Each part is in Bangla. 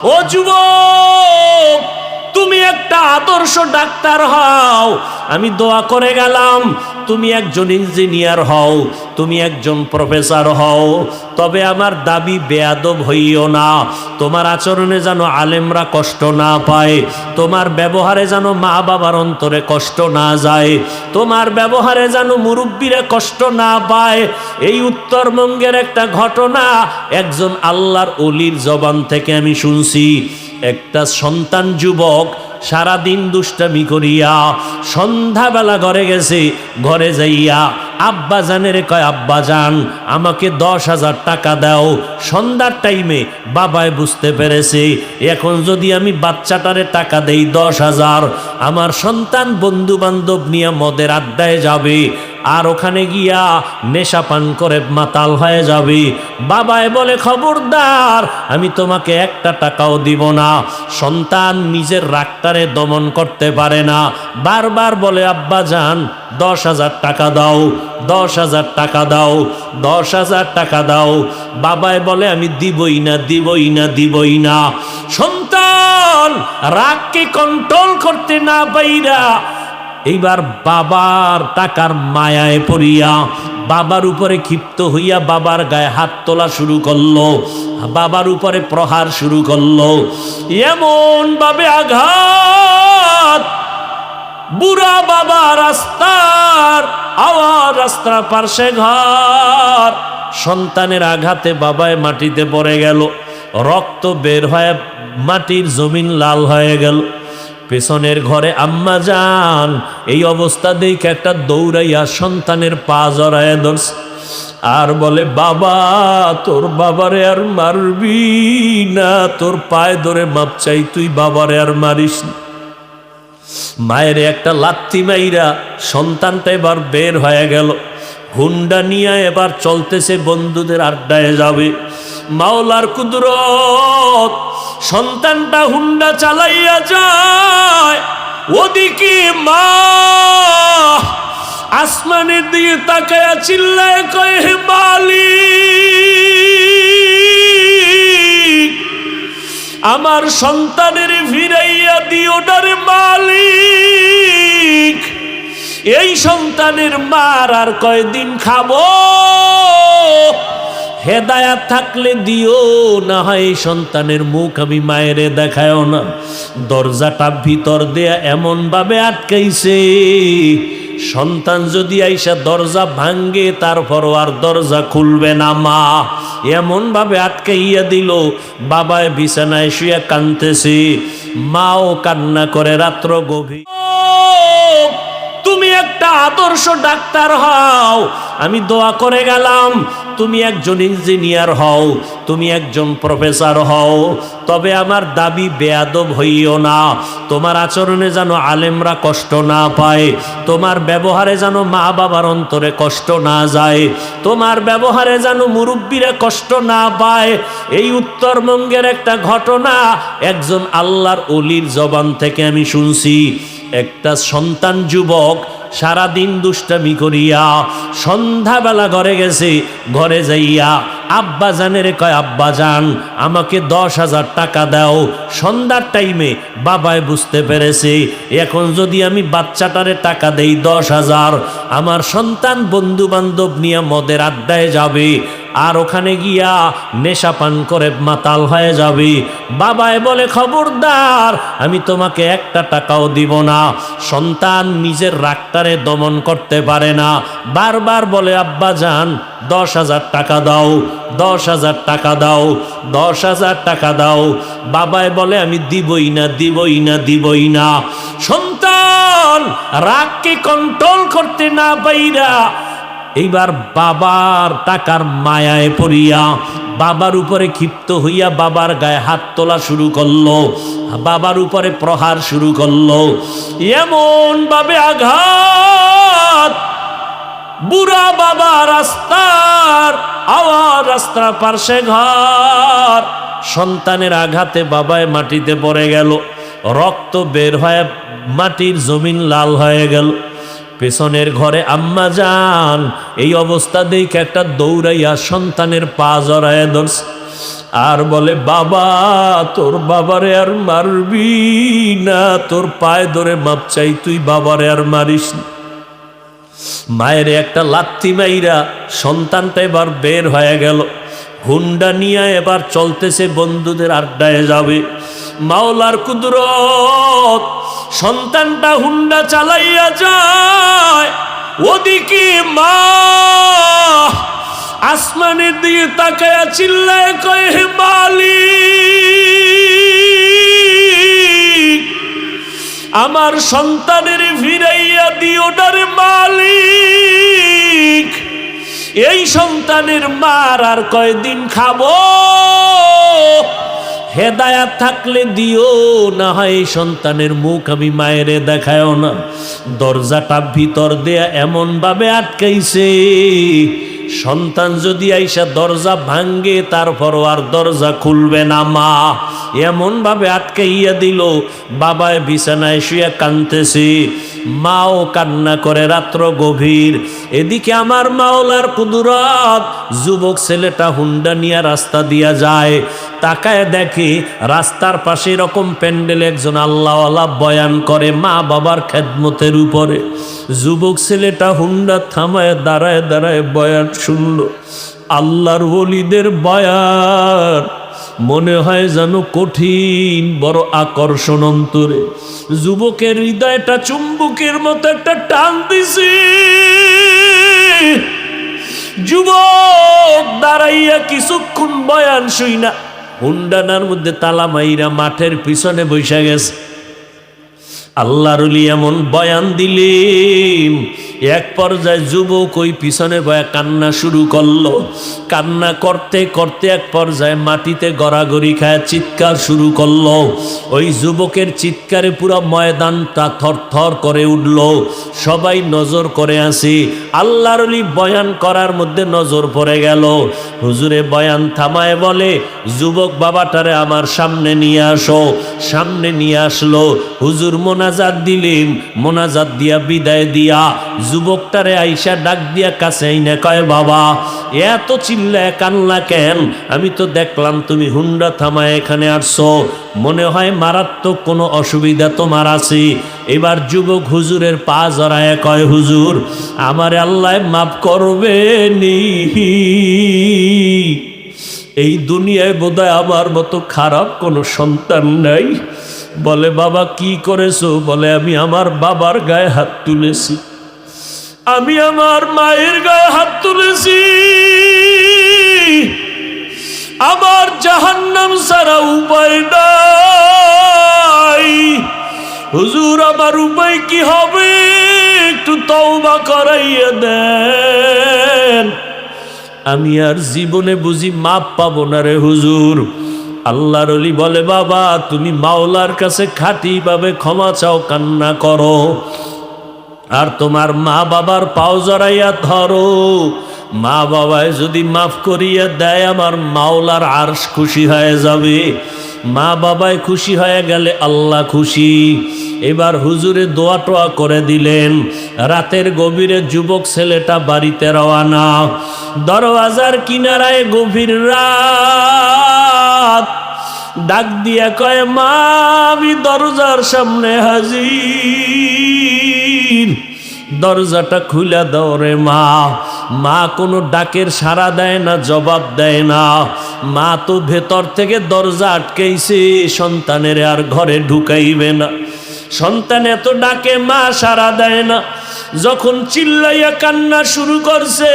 ও যুবক, তুমি একটা আদর্শ ডাক্তার হও। আমি দোয়া করে গেলাম তুমি একজন ইঞ্জিনিয়ার হও, তুমি একজন প্রফেসর হও। তবে আমার দাবি বেয়াদব হইও না। তোমার আচরণে যেন আলেমরা কষ্ট না পায়, তোমার ব্যবহারে যেন মা বাবার অন্তরে কষ্ট না যায়, তোমার ব্যবহারে যেন মুরব্বীরা কষ্ট না পায়। এই উত্তরবঙ্গের একটা ঘটনা একজন আল্লাহর ওলির জবান থেকে আমি শুনছি। একটা সন্তান যুবক সারাদিন দুষ্টামি করিয়া সন্ধ্যাবেলা ঘরে গেছে। ঘরে যাইয়া আব্বা জানের কয়, আব্বা জান আমাকে 10,000 টাকা দাও। সন্ধ্যার টাইমে বাবায় বুঝতে পেরেছে এখন যদি আমি বাচ্চাটারে টাকা দেই 10,000, আমার সন্তান বন্ধু বান্ধব নিয়ে মদের আড্ডায় যাবে, আর ওখানে গিয়া নেশা পান করে মাতাল হয়ে যাবে। বাবায় বলে, খবরদার, আমি তোমাকে একটা টাকাও দিব না। সন্তান নিজের রাগটারে দমন করতে পারে না, বারবার বলে, আব্বা জান 10,000 টাকা দাও, 10,000 টাকা দাও, 10,000 টাকা দাও। বাবায় বলে, আমি দিবই না, দিবই না, দিবই না। সন্তান রাগকে কন্ট্রোল করতে না পাইরা এইবার বাবার টাকার মায়ায় পড়িয়া বাবার উপরে ক্ষিপ্ত হইয়া বাবার গায়ে হাত তোলা শুরু করলো, বাবার উপরে প্রহার শুরু করলো। এমন ভাবে আঘাত, বুড়া বাবা রাস্তার আওয়াজ, রাস্তার পার্শ্বে ঘর। সন্তানের আঘাতে বাবায় মাটিতে পড়ে গেল, রক্ত বের হয়ে মাটির জমিন লাল হয়ে গেল। পেছনের ঘরে আম্মা যান এই অবস্থা দেখে একটা দৌড়াইয়া সন্তানের পা জড়ায় ধরছে আর বলে, বাবা তোর বাবারে আর মারবি না, তোর পায়ে ধরে মাপ চাই, তুই বাবারে আর মারিস না। মায়ের একটা লাথি মাইরা সন্তানটা এবার বের হয়ে গেল, হুন্ডা নিয়ে এবার চলতেছে বন্ধুদের আড্ডায় যাবে। মাওলার কুদরত, সন্তানটা হুন্ডা চালাইয়া যায়, ওদিকে মা আসমানের দিকে তাকায়া চিল্লায় কয়, হে মালিক, আমার সন্তানের ফিরাইয়া দিও না রে মালিক। এই সন্তানের মার আর কয়দিন খাবো, হেদায়াত থাকলে দিও, না হয় এই সন্তানের মুখ আমি মায়েরে দেখায়ও না। দরজাটা ভিতর দেয়া এমন ভাবে আটকাইছে, সন্তান যদি আইসা দরজা ভাঙ্গে তারপরও আর দরজা খুলবে না মা, এমন ভাবে আটকাইয়া দিল। বাবায় বিছানায় শুয়ে কাঁদতেছে, মাও কান্না করে রাত্র গভীর। তুমি একটা আদর্শ ডাক্তার হও। আমি দোয়া করে গেলাম তুমি একজন ইঞ্জিনিয়ার হও, তুমি একজন প্রফেসর হও। তবে আমার দাবি বেয়াদব হইও না। তোমার আচরণে যেন আলেমরা কষ্ট না পায়, তোমার ব্যবহারে যেন মা বাবার অন্তরে কষ্ট না যায়, তোমার ব্যবহারে যেন মুরব্বীরা কষ্ট না পায়। এই উত্তরবঙ্গের একটা ঘটনা একজন আল্লাহর ওলির জবান থেকে আমি শুনছি। একটা সন্তান যুবক সারাদিন দুষ্টামি করিয়া সন্ধ্যাবেলা ঘরে গেছে। ঘরে যাইয়া আব্বা জানের কয়, আব্বা জান আমাকে 10,000 টাকা দাও। সন্ধ্যার টাইমে বাবায় বুঝতে পেরেছে এখন যদি আমি বাচ্চাটারে টাকা দেই 10,000, আমার সন্তান বন্ধু বান্ধব নিয়ে মদের আড্ডায় যাবে, আর ওখানে গিয়া নেশা পান করে মাতাল হয়ে যাবে। বাবায় বলে, খবরদার, আমি তোমাকে একটা টাকাও দিব না। সন্তান নিজের রাগটারে দমন করতে পারে না, বারবার বলে, আব্বা জান 10,000 টাকা দাও, 10,000 টাকা দাও, 10,000 টাকা দাও। বাবায় বলে, আমি দিবই না, দিবই না, দিবই না। সন্তান রাগকে কন্ট্রোল করতে না পাইরা এইবার বাবার টাকার মায়ায় পড়িয়া বাবার উপরে ক্ষিপ্ত হইয়া বাবার গায়ে হাত তোলা শুরু করলো, বাবার উপরে প্রহার শুরু করলো। এমন ভাবে আঘাত, বুড়া বাবা রাস্তার আওয়াজ, রাস্তার পার্শ্বে ঘর। সন্তানের আঘাতে বাবায় মাটিতে পড়ে গেল, রক্ত বের হয়ে মাটির জমিন লাল হয়ে গেল। পেছনের ঘরে আম্মা যান এই অবস্থা দেখে একটা দৌড়াইয়া সন্তানের পা জড়ায় ধরছে আর বলে, বাবা তোর বাবারে আর মারবি না, তোর পায়ে ধরে মাপ চাই, তুই বাবারে আর মারিস না। মায়ের একটা লাত্তি মাইরা সন্তানটা এবার বের হয়ে গেল, হুন্ডা নিয়ে এবার চলতেছে বন্ধুদের আড্ডায় যাবে। মাওলার কুদরত, সন্তানটা হুন্ডা চালাইয়া যায়, ওদিকে মা আসমানের দিকে তাকায়া চিল্লায় কয়, হে মালিক, আমার সন্তানের ফিরাইয়া দিও না রে মালিক, এই সন্তানের মার আর কয়দিন খাবো, হেদায়াত থাকলে দিও, না হয় এই সন্তানের মুখ আমি মায়েরে দেখায়ও না। দরজাটা ভিতর দেয়া এমন ভাবে আটকাইছে, সন্তান যদি আইসা দরজা ভাঙ্গে তারপরও আর দরজা খুলবে না মা, এমন ভাবে আটকাইয়া দিল। বাবায় বিছানায় শুয়ে কাঁদতেছে, মাও কান্না করে, রাত্র গভীর। এদিকে আমার মাওলার কুদরত, যুবক ছেলেটা হুন্ডা নিয়ে রাস্তা দিয়া যায়, তাকায় দেখে রাস্তার পাশে এরকম প্যান্ডেল একজন আল্লাহওয়ালা বয়ান করে মা বাবার খেদমতের উপরে। যুবক ছেলেটা হুন্ডা থামায় দাঁড়ায় দাঁড়ায় বয়ান শুনল, আল্লাহর ওলিদের বয়ান, মনে হয় যেন কঠিন, বড় আকর্ষণ অন্তরে। যুবকের হৃদয়টা চুম্বকের মতো একটা টান দিছে। যুবক দাঁড়াইয়া কিছুক্ষণ বয়ান শুই না, হুন্ডানার মধ্যে তালা মাইরা মাঠের পিছনে বৈশা গেছে। আল্লাহর ওলি এমন বয়ান দিলেন, এক পর্যায়ে যুবক ওই পিছনে বয়া কান্না শুরু করলো। কান্না করতে করতে এক পর্যায়ে মাটিতে গড়াগড়ি খায় চিৎকার শুরু করলো। ওই যুবকের চিৎকারে পুরো ময়দানটা থরথর করে উঠল। সবাই নজর করে আসি, আল্লাহর ওলি বয়ান করার মধ্যে নজর পড়ে গেল। হুজুরে বয়ান থামায় বলে, যুবক বাবাটারে আমার সামনে নিয়ে আসো। সামনে নিয়ে আসলো, হুজুর মোনাজাত দিলেন, মোনাজাত দিয়া বিদায় দিয়া যুবকটারে আইসা ডাক দিয়া কাছে আইনা কয়, বাবা এত চিল্লায় কান্না কেন? আমি তো দেখলাম তুমি হুন্ডা থামায় এখানে আসছো, মনে হয় মারাত্মক কোনো অসুবিধা তোমার আছে। এবার যুবক হুজুরের পা জড়ায় কয়, হুজুর আমারে আল্লাহ মাফ করবে নি, এই দুনিয়ায় বোধহয় আমার মতো খারাপ কোনো সন্তান নাই। বলে, বাবা কি করেছো? বলে, আমি আমার বাবার গায়ে হাত তুলেছি, আমি আমার মায়ের গায়ে হাত তুলেছি, আমার জাহান্নাম ছাড়া উপায় নাই। হুজুর আমার উপায় কি হবে? একটু তওবা করাইয়া দেন, আমি আর জীবনে বুঝি মাপ পাবো না রে হুজুর। আল্লাহর ওলি বলে, বাবা তুমি মাওলার কাছে খাঁটি ভাবে ক্ষমা চাও, কান্না করো, আর তোমার মা বাবার পাও জড়াইয়া ধরো। মা বাবায় যদি মাফ করিয়া দেয়, আমার মাওলার আরশ খুশি হয়ে যাবে। মা বাবায় খুশি হয়ে গেলে আল্লাহ খুশি। এবার হুজুরে দোয়া টোয়া করে দিলেন। রাতের গভীরে যুবক ছেলেটা বাড়িতে রওয়ানা। দরওয়াজার কিনারায় গভীর রাত, ডাক দিয়া কয়, মা আমি দরজার সামনে হাজির, দরজাটা খুলে দাও রে মা। মা কোনো ডাকের সাড়া দেয় না, জবাব দেয় না। মা তো ভেতর থেকে দরজা আটকাইছে, সন্তানের আর ঘরে ঢুকাইবে না। সন্তান এত ডাকে, মা সাড়া দেয় না। যখন চিল্লাইয়া কান্না শুরু করছে,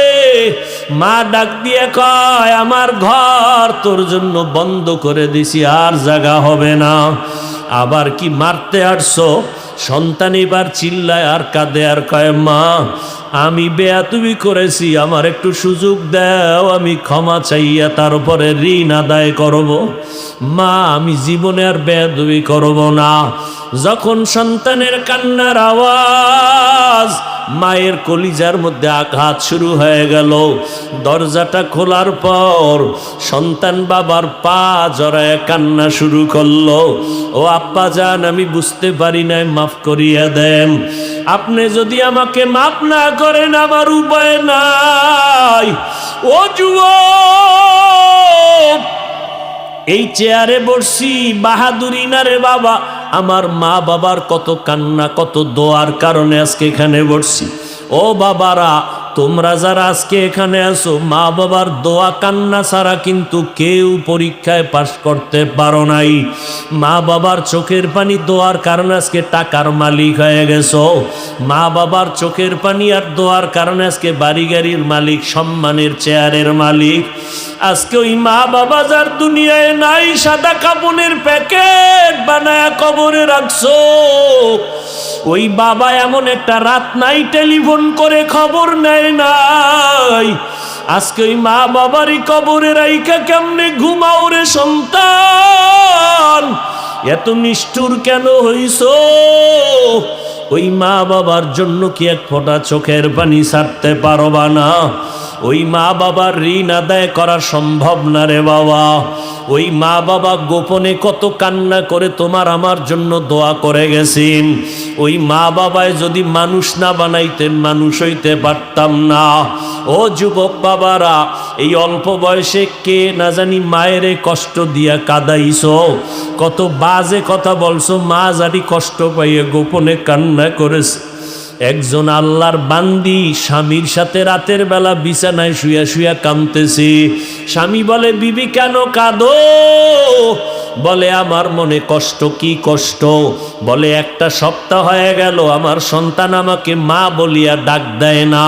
মা ডাক দিয়ে কয়, আমার ঘর তোর জন্য বন্ধ করে দিছি, আর জায়গা হবে না। আবার কি মারতে আসছো? সন্তান এবার চিল্লায় আর কাঁদে আর কয়, মা আমি বেয়াদবি করেছি, আমার একটু সুযোগ দাও, আমি ক্ষমা চাইয়া তার উপরে ঋণ আদায় করব। মা আমি জীবনে আর বেয়াদবি করব না। যখন সন্তানের কান্নার আওয়াজ, মায়ের কলিজার মধ্যে আঘাত শুরু হয়ে গেল। দরজাটা খোলার পর সন্তান বাবার পা জড়ায় কান্না শুরু করলো, ও আব্বা জান আমি বুঝতে পারি নাই, মাফ করিয়া দেন। আপনি যদি আমাকে মাফ না করেন আমার উপায় নাই। ও যুবক, এই চেয়ারে বসছি বাহাদুরি না রে বাবা, আমার মা বাবার কত কান্না কত দোয়ার কারণে আজকে এখানে বসছি। ও বাবারা, তোমরা যারা আজকে এখানে আসো, মা বাবার দোয়া কান্না ছাড়া কিন্তু কেউ পরীক্ষায় পাশ করতে পারো নাই। মা বাবার চোখের পানি দোয়ার কারণে আজকে টাকার মালিক হয়ে গেছো। মা বাবার চোখের পানি আর দোয়ার কারণে আজকে বাড়ি গাড়ির মালিক, সম্মানের চেয়ারের মালিক। আজকে ওই মা বাবা যার দুনিয়ায় নাই, সাদা কাপড়ের প্যাকেট বানায়া কবরে রাখছো। ওই বাবা এমন একটা রাত নাই টেলিফোন করে খবর নেয় নাই। আজকে ওই মা বাবারই কবরে রাইখা কেমনে ঘুমাও রে সন্তান? এত নিষ্ঠুর কেন হইছো? ওই মা বাবার জন্য কি এক ফোঁটা চোখের পানি ছাড়তে পারবা না? ওই মা বাবার ঋণ আদায় করা সম্ভব না রে বাবা। ওই মা বাবা গোপনে কত কান্না করে তোমার আমার জন্য দোয়া করে গেছেন। ওই মা বাবায় যদি মানুষ না বানাইতেন, মানুষ হইতে পারতাম না। ও যুবক বাবারা, এই অল্প বয়সে কে না জানি মায়েরে কষ্ট দিয়া কাঁদাইছো, কত বাজে কথা বলছো, মা জানি কষ্ট পাইয়ে গোপনে কান্না করেছে। একজন আল্লাহর বান্দি স্বামীর সাথে রাতের বেলা বিছানায় শুয়া শুয়া কাঁদতেছে। স্বামী বলে, বিবি কেন কাঁদো? বলে, আমার মনে কষ্ট। কি কষ্ট? বলে, একটা সপ্তাহ হয়ে গেল আমার সন্তান আমাকে মা বলিয়া ডাক দেয় না।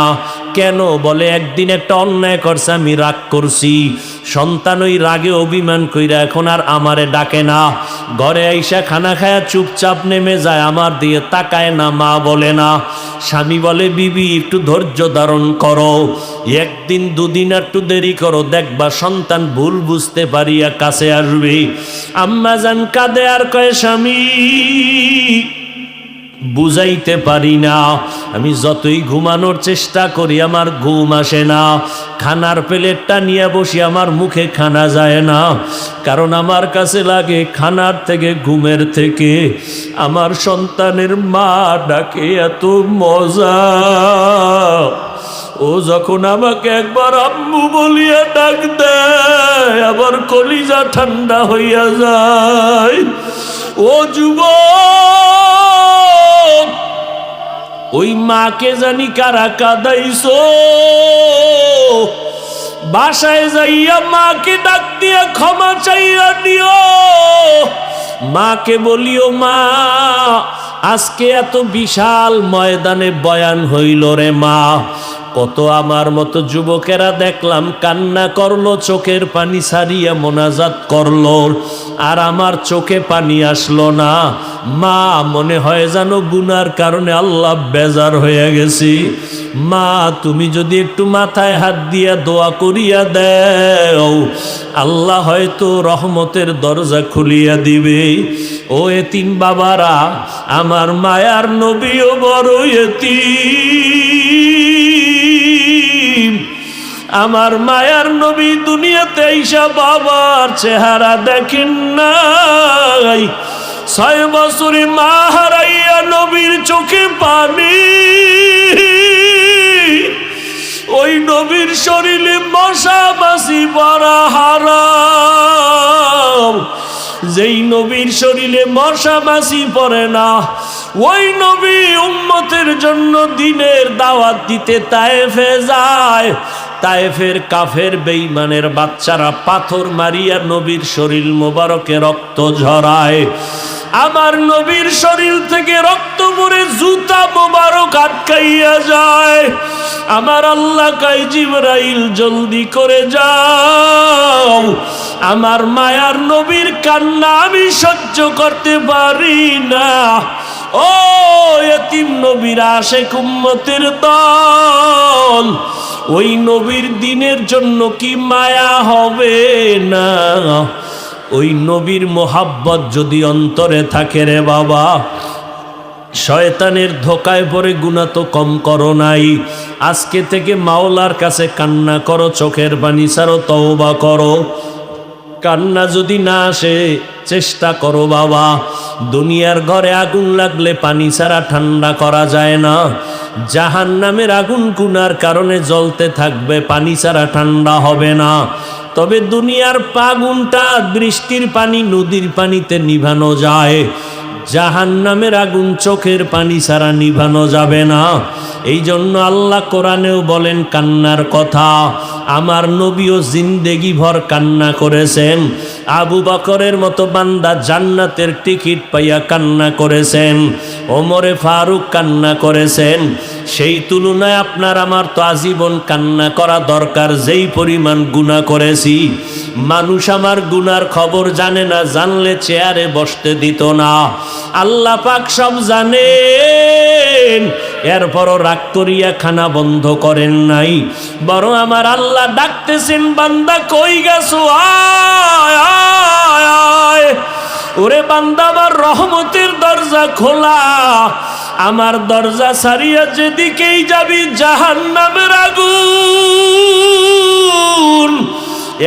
কেন? বলে, একদিন একটা অন্যায় করছে, আমি রাগ করছি। সন্তান ওই রাগে অভিমান কইরা এখন আর আমারে ডাকে না। ঘরে আইসা খানা খায়া চুপচাপ নেমে যায়, আমার দিয়ে তাকায় না, মা বলে না। স্বামী বলে, বিবি একটু ধৈর্য ধারণ করো, একদিন দুদিন একটু দেরি করো, দেখবা সন্তান ভুল বুঝতে পারিয়া কাছে আসবে। আম্মা জান কাঁদে আর কয়, স্বামী বুঝাইতে পারি না, আমি যতই ঘুমানোর চেষ্টা করি আমার ঘুম আসে না। খানার প্লেটটা নিয়ে বসি, আমার মুখে খানা যায় না, কারণ আমার কাছে লাগে খানার থেকে, ঘুমের থেকে আমার সন্তানের মা ডাকে এত মজা। ও যখন আমাকে একবার আম্মু বলিয়া ডাক দেয়, আবার কলিজা ঠান্ডা হইয়া যায়। ও যুবক, ওই মাকে জানি কারা কাঁদাইছো। বাসায় যাইয়া মাকে ডাক দিয়া ক্ষমা চাইয়া দিও। মাকে বলিও, মা আজকে এত বিশাল ময়দানে বয়ান হইল রে মা, কত আমার মতো যুবকেরা দেখলাম কান্না করলো, চোখের পানি ছাড়িয়া মোনাজাত করলো, আর আমার চোখে পানি আসলো না। মা মনে হয় যেন গুনার কারণে আল্লাহ বেজার হয়ে গেছি। মা তুমি যদি একটু মাথায় হাত দিয়া দোয়া করিয়া দেও, আল্লাহ হয়তো রহমতের দরজা খুলিয়া দিবে। ও এতিম বাবারা, আমার মায়ার নবীও বড় এতিম। আমার মায়ার নবী দুনিয়াতে আইসা বাবার চেহারা দেখেন নাই। 6 বছরে মা হারাইয়া নবীর চোখে পানি। ওই নবীর শরীরে মশা মাছি পড়া হারাম। যেই নবীর শরীরে মশা মাছি পড়ে না, ওই নবী উম্মতের জন্য দিনের দাওয়াত দিতে তায়েফে যায়। তায়েফের কাফের বেঈমানের বাচ্চারা পাথর মারিয়া নবীর শরীর মোবারকে রক্ত ঝরায়। আমার নবীর শরীর থেকে রক্ত পড়ে জুতা মোবারক আটকাইয়া যায়। আমার আল্লাহ কয়, জিবরাইল জলদি করে যাও, আমার মায়ার নবীর কান্না আমি সহ্য করতে পারি না। ও এতিম নবীর আশেক উম্মতের দল, ওই নবীর দিনের জন্য কি মায়া হবে না? ওই নবীর মোহাব্বত যদি অন্তরে থাকে রে বাবা, শয়তানের ধোকায় পড়ে গুনাহ তো কম করো নাই। আজকে থেকে মাওলার কাছে কান্না করো, চোখের পানি ছাড়ো, তওবা করো। কান্না যদি না আসে, চেষ্টা করো বাবা। দুনিয়ার ঘরে আগুন লাগলে পানি ছাড়া ঠান্ডা করা যায় না। জাহান্নামের আগুন গুনার কারণে জ্বলতে থাকবে, পানি ছাড়া ঠান্ডা হবে না। তবে দুনিয়ার আগুনটা বৃষ্টির পানি নদীর পানিতে নিভানো যায়, জাহান্নামের আগুন চোখের পানি ছাড়া নিভানো যাবে না। এই জন্য আল্লাহ কোরআনেও বলেন কান্নার কথা। আমার নবীও জিন্দেগি ভর কান্না করেছেন। আবু বকরের মতো বান্দা জান্নাতের টিকিট পাইয়া কান্না করেছেন, ওমরে ফারুক কান্না করেছেন। সেই তুলনায় আপনার আমার তো আজীবন কান্না করা দরকার, যেই পরিমাণ গুনাহ করেছি। মানুষ আমার গুনার খবর জানে না, জানলে চেয়ারে বসতে দিত না। আল্লাহ পাক সব জানেন, এরপরও রাগ করিয়া খানা বন্ধ করেন নাই, বরং আমার আল্লাহ ডাকতেছেন, বান্দা কই গেছো, আয় আয় আয়। ওরে বান্দা, আমার রহমতের দরজা খোলা, আমার দরজা ছাড়িয়া যেদিকেই যাবি জাহান্নামের আগুন।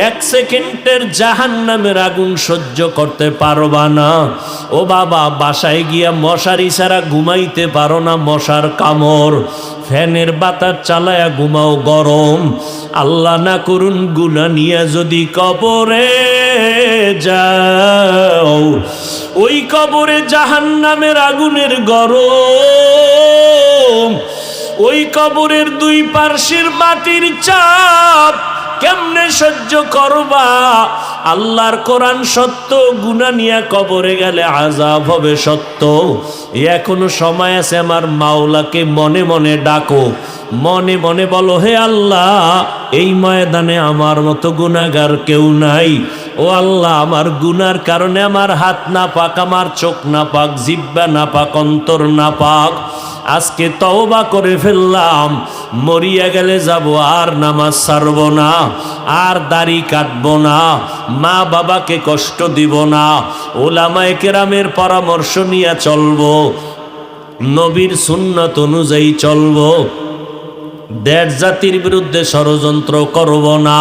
এক সেকেন্ডের জাহান্নামের আগুন সহ্য করতে পারবা না। ও বাবা, বাসায় গিয়া মশারি ছাড়া ঘুমাইতে পারো না, মশার কামড়, ফ্যানের বাতাস চালায়া ঘুমাও গরম। আল্লাহ না করুন গুনাহ নিয়ে যদি কবরে যাও, ওই কবরে জাহান্নামের আগুনের গরম, ওই কবরের দুই পার্শ্বের মাটির চাপ কেমনে সহ্য করবা? আল্লাহর কোরআন সত্য, গুনাহ নিয়া কবরে গেলে আযাব হবে সত্য। এখনো সময় আছে, আমার মাওলাকে মনে মনে ডাকো, মনে মনে বলো, হে আল্লাহ, এই ময়দানে আমার মতো গুনাহগার কেউ নাই। ও আল্লাহ, আমার গুনার কারণে আমার হাত না পাক, আমার চোখ না পাক, জিহ্বা না পাক, অন্তর না পাক। আজকে তওবা করে ফেললাম, মরিয়া গেলে যাব, আর নামাজ ছাড়ব না, আর দাড়ি কাটবো না, মা বাবাকে কষ্ট দিব না, ওলামায়ে কেরামের পরামর্শ নিয়ে চলবো, নবীর সুন্নাত অনুযায়ী চলবো, দেশ জাতির বিরুদ্ধে ষড়যন্ত্র করব না।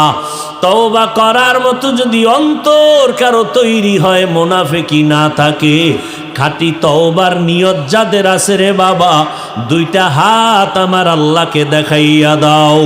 তওবা করার মতো যদি অন্তর কারো তৈরি হয়, মুনাফিকি না থাকে, খাঁটি তওবার নিয়ত যাদের আছে রে বাবা, দুইটা হাত আমার আল্লাহকে দেখাইয়া দাও।